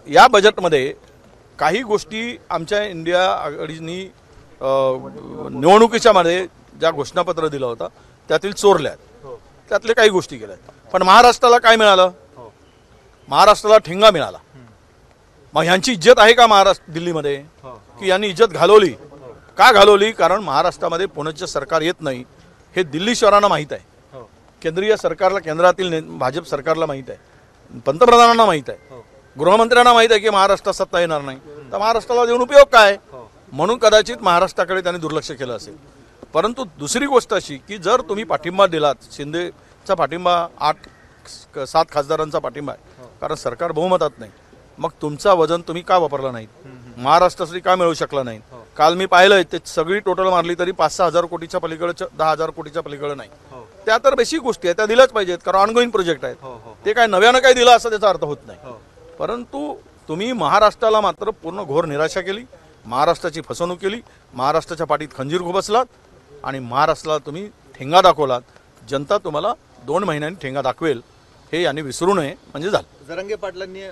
या बजेटमध्ये काही गोष्टी आमच्या इंडिया आघाडीनी निवडणुकीच्या मध्ये ज्या घोषणापत्र दिलं होतं त्यातील चोरल्या आहेत, त्यातले काही गोष्टी केल्या आहेत. पण महाराष्ट्राला काय मिळालं? महाराष्ट्राला ठेंगा मिळाला. मग ह्यांची इज्जत आहे का महाराष्ट्र दिल्लीमध्ये, की यांनी इज्जत घालवली? का घालवली? कारण महाराष्ट्रामध्ये पुण्याचं सरकार येत नाही हे दिल्ली शहरांना माहीत आहे, केंद्रीय सरकारला, केंद्रातील भाजप सरकारला माहीत आहे, पंतप्रधानांना माहीत आहे, गृहमंत्र्यांना माहीत आहे की महाराष्ट्रात सत्ता येणार नाही. तर महाराष्ट्राला देऊन उपयोग काय? म्हणून कदाचित महाराष्ट्राकडे त्यांनी दुर्लक्ष केलं असेल. परंतु दुसरी गोष्ट अशी की जर तुम्ही पाठिंबा दिलात, शिंदेचा पाठिंबा 8-7 खासदारांचा पाठिंबा आहे, कारण सरकार बहुमतात नाही, मग तुमचा वजन तुम्ही का वापरला नाही? महाराष्ट्रासाठी का मिळू शकला नाही? काल मी पाहिलंय ते सगळी टोटल मारली तरी 5-6 हजार कोटीच्या पलीकडे, 10 हजार कोटीच्या पलीकडे नाही. त्या तर बेसिक गोष्टी आहेत, त्या दिल्याच पाहिजेत, कारण ऑनगोईंग प्रोजेक्ट आहेत. ते काय नव्यानं काही दिलं असं त्याचा अर्थ होत नाही. परंतु तुम्ही महाराष्ट्राला मात्र पूर्ण घोर निराशा केली, महाराष्ट्राची फसवणूक केली, महाराष्ट्राच्या पाठीत खंजीर खुपसलात आणि महाराष्ट्राला तुम्ही ठेंगा दाखवलात. जनता तुम्हाला 2 महिन्यांनी ठेंगा दाखवेल, हे यांनी विसरू नये म्हणजे झालं. जरांगे पाटलांनी